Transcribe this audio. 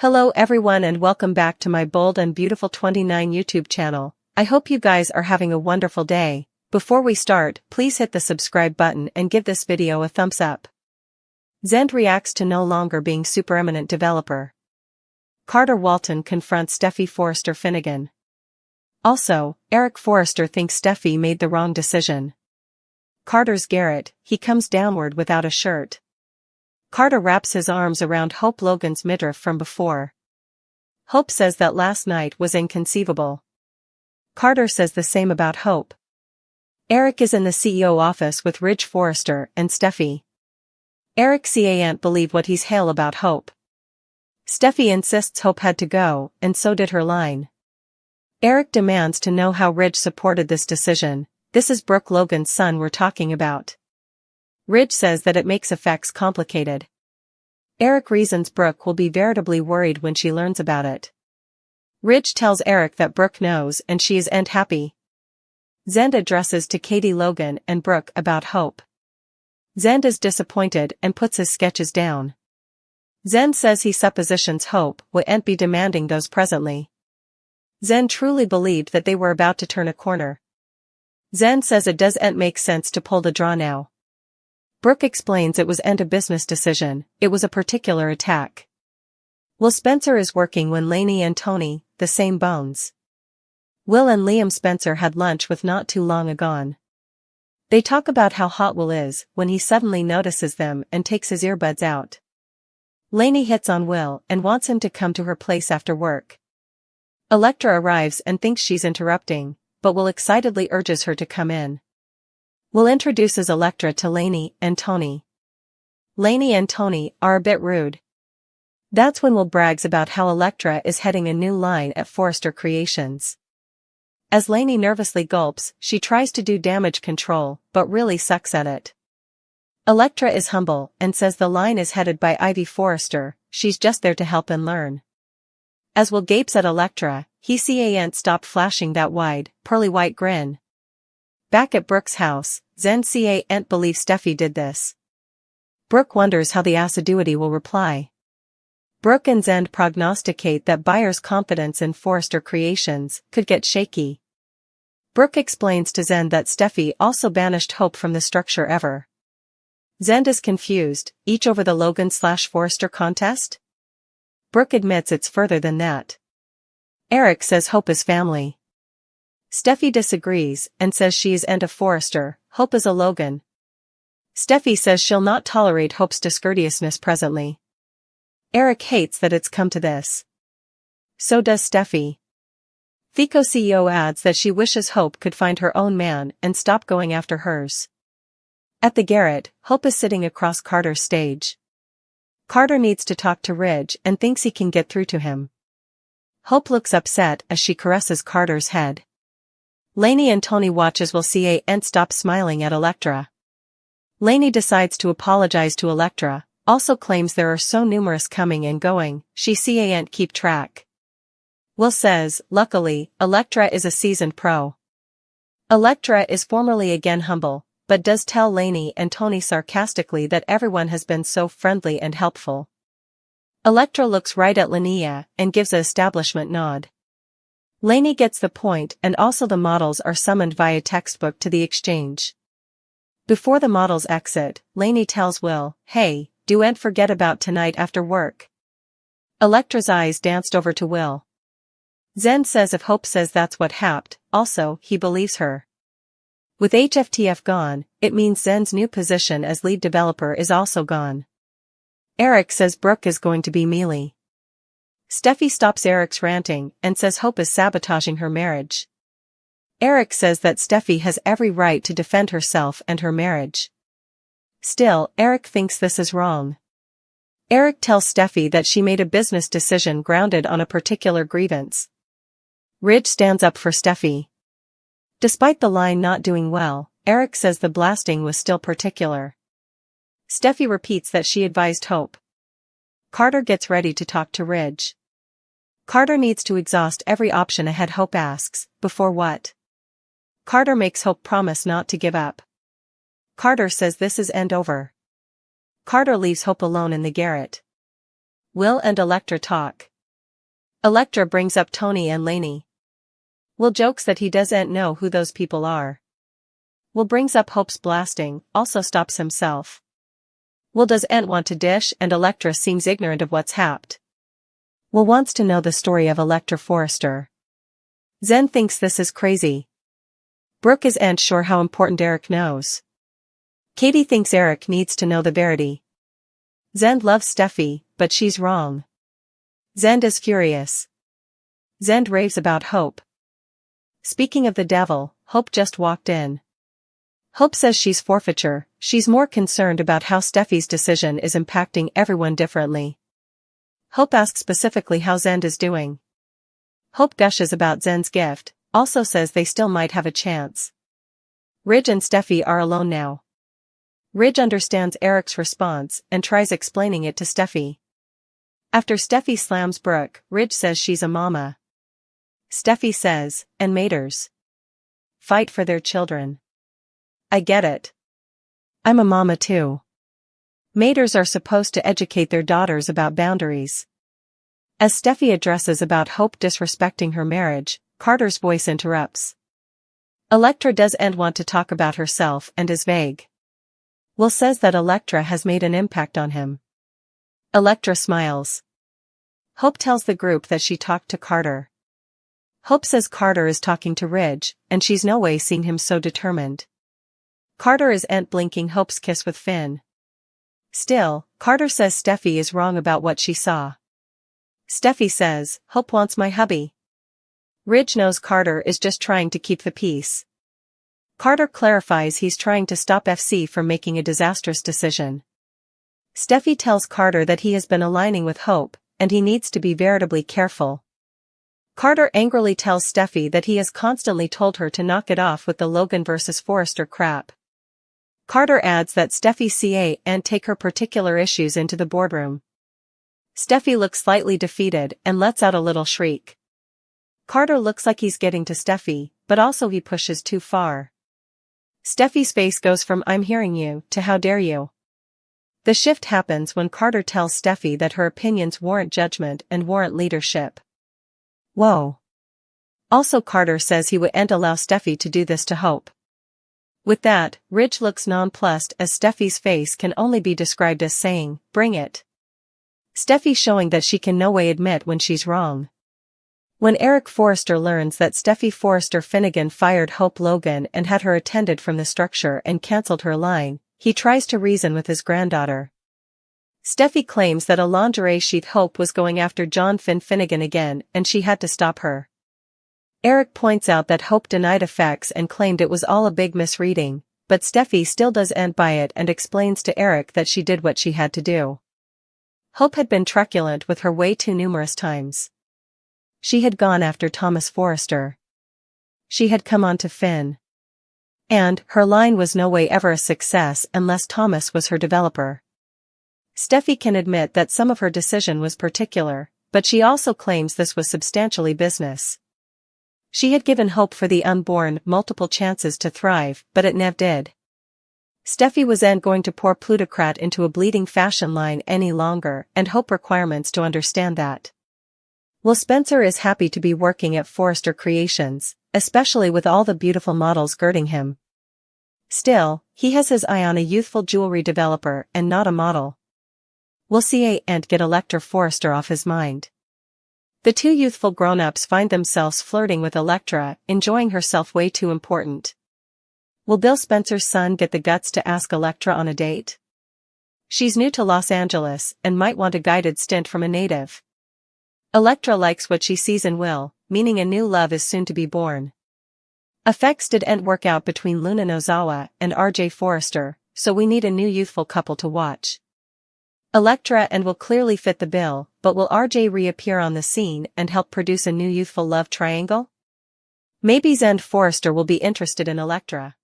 Hello everyone and welcome back to my Bold and Beautiful 29 YouTube channel. I hope you guys are having a wonderful day. Before we start, please hit the subscribe button and give this video a thumbs up. Zende reacts to no longer being supereminent developer. Carter Walton confronts Steffi Forrester Finnegan. Also, Eric Forrester thinks Steffi made the wrong decision. Carter's Garrett, he comes downward without a shirt. Carter wraps his arms around Hope Logan's midriff from before. Hope says that last night was inconceivable. Carter says the same about Hope. Eric is in the CEO office with Ridge Forrester and Steffi. Eric can't believe what he's hail about Hope. Steffi insists Hope had to go, and so did her line. Eric demands to know how Ridge supported this decision. This is Brooke Logan's son we're talking about. Ridge says that it makes effects complicated. Eric reasons Brooke will be veritably worried when she learns about it. Ridge tells Eric that Brooke knows and she is happy. Zende addresses to Katie Logan and Brooke about Hope. Zende is disappointed and puts his sketches down. Zende says he suppositions Hope wouldn't be demanding those presently. Zende truly believed that they were about to turn a corner. Zende says it doesn't make sense to pull the draw now. Brooke explains it wasn't a business decision, it was a particular attack. Will Spencer is working when Lainey and Tony, the same bones. Will and Liam Spencer had lunch with not too long ago. They talk about how hot Will is when he suddenly notices them and takes his earbuds out. Lainey hits on Will and wants him to come to her place after work. Electra arrives and thinks she's interrupting, but Will excitedly urges her to come in. Will introduces Electra to Lainey and Tony. Lainey and Tony are a bit rude. That's when Will brags about how Electra is heading a new line at Forrester Creations. As Lainey nervously gulps, she tries to do damage control, but really sucks at it. Electra is humble and says the line is headed by Ivy Forrester, she's just there to help and learn. As Will gapes at Electra, he can't stop flashing that wide, pearly white grin. Back at Brooke's house, Zende can't believe Steffi did this. Brooke wonders how the assiduity will reply. Brooke and Zende prognosticate that buyers' confidence in Forrester Creations could get shaky. Brooke explains to Zende that Steffi also banished Hope from the structure ever. Zende is confused, each over the Logan/Forrester contest? Brooke admits it's further than that. Eric says Hope is family. Steffi disagrees and says she isn't a Forrester, Hope is a Logan. Steffi says she'll not tolerate Hope's discourteousness presently. Eric hates that it's come to this. So does Steffi. FICO CEO adds that she wishes Hope could find her own man and stop going after hers. At the Garrett, Hope is sitting across Carter's stage. Carter needs to talk to Ridge and thinks he can get through to him. Hope looks upset as she caresses Carter's head. Lainey and Tony watch as Will can't stop smiling at Electra. Lainey decides to apologize to Electra, also claims there are so numerous coming and going, she can't keep track. Will says, luckily, Electra is a seasoned pro. Electra is formerly again humble, but does tell Lainey and Tony sarcastically that everyone has been so friendly and helpful. Electra looks right at Linnea and gives a establishment nod. Lainey gets the point and also the models are summoned via textbook to the exchange. Before the models exit, Lainey tells Will, hey, don't forget about tonight after work. Electra's eyes danced over to Will. Zende says if Hope says that's what happened, also, he believes her. With HFTF gone, it means Zende's new position as lead developer is also gone. Eric says Brooke is going to be mealy. Steffi stops Eric's ranting and says Hope is sabotaging her marriage. Eric says that Steffi has every right to defend herself and her marriage. Still, Eric thinks this is wrong. Eric tells Steffi that she made a business decision grounded on a particular grievance. Ridge stands up for Steffi. Despite the line not doing well, Eric says the blasting was still particular. Steffi repeats that she advised Hope. Carter gets ready to talk to Ridge. Carter needs to exhaust every option ahead. Hope asks, before what? Carter makes Hope promise not to give up. Carter says this is end over. Carter leaves Hope alone in the garret. Will and Electra talk. Electra brings up Tony and Lainey. Will jokes that he doesn't know who those people are. Will brings up Hope's blasting, also stops himself. Will doesn't want to dish and Electra seems ignorant of what's happened. Will wants to know the story of Electra Forrester. Zen thinks this is crazy. Brooke isn't sure how important Eric knows. Katie thinks Eric needs to know the verity. Zende loves Steffi, but she's wrong. Zende is furious. Zende raves about Hope. Speaking of the devil, Hope just walked in. Hope says she's forfeiture, she's more concerned about how Steffi's decision is impacting everyone differently. Hope asks specifically how Zende is doing. Hope gushes about Zende's gift, also says they still might have a chance. Ridge and Steffi are alone now. Ridge understands Eric's response and tries explaining it to Steffi. After Steffi slams Brooke, Ridge says she's a mama. Steffi says, and maters. Fight for their children. I get it. I'm a mama too. Maters are supposed to educate their daughters about boundaries. As Steffi addresses about Hope disrespecting her marriage, Carter's voice interrupts. Electra doesn't want to talk about herself and is vague. Will says that Electra has made an impact on him. Electra smiles. Hope tells the group that she talked to Carter. Hope says Carter is talking to Ridge, and she's no way seen him so determined. Carter isn't blinking Hope's kiss with Finn. Still, Carter says Steffi is wrong about what she saw. Steffi says, Hope wants my hubby. Ridge knows Carter is just trying to keep the peace. Carter clarifies he's trying to stop FC from making a disastrous decision. Steffi tells Carter that he has been aligning with Hope, and he needs to be veritably careful. Carter angrily tells Steffi that he has constantly told her to knock it off with the Logan vs. Forrester crap. Carter adds that Steffi ca and take her particular issues into the boardroom. Steffi looks slightly defeated and lets out a little shriek. Carter looks like he's getting to Steffi, but also he pushes too far. Steffi's face goes from I'm hearing you to how dare you. The shift happens when Carter tells Steffi that her opinions warrant judgment and warrant leadership. Whoa. Also Carter says he wouldn't allow Steffi to do this to Hope. With that, Ridge looks nonplussed as Steffi's face can only be described as saying, bring it. Steffi showing that she can no way admit when she's wrong. When Eric Forrester learns that Steffi Forrester Finnegan fired Hope Logan and had her attended from the structure and cancelled her line, he tries to reason with his granddaughter. Steffi claims that a lingerie sheath Hope was going after John Finnegan again and she had to stop her. Eric points out that Hope denied effects and claimed it was all a big misreading, but Steffi still doesn't buy it and explains to Eric that she did what she had to do. Hope had been truculent with her way too numerous times. She had gone after Thomas Forrester. She had come on to Finn. And her line was no way ever a success unless Thomas was her developer. Steffi can admit that some of her decision was particular, but she also claims this was substantially business. She had given Hope for the unborn multiple chances to thrive, but it never did. Steffi wasn't going to pour plutocrat into a bleeding fashion line any longer and Hope requirements to understand that. Will Spencer is happy to be working at Forrester Creations, especially with all the beautiful models girding him. Still, he has his eye on a youthful jewelry developer and not a model. Will see and get Electra Forrester off his mind. The two youthful grown-ups find themselves flirting with Electra, enjoying herself way too important. Will Bill Spencer's son get the guts to ask Electra on a date? She's new to Los Angeles and might want a guided stint from a native. Electra likes what she sees in Will, meaning a new love is soon to be born. Effects didn't work out between Luna Nozawa and RJ Forrester, so we need a new youthful couple to watch. Electra and Will clearly fit the bill, but will RJ reappear on the scene and help produce a new youthful love triangle? Maybe Zende Forrester will be interested in Electra.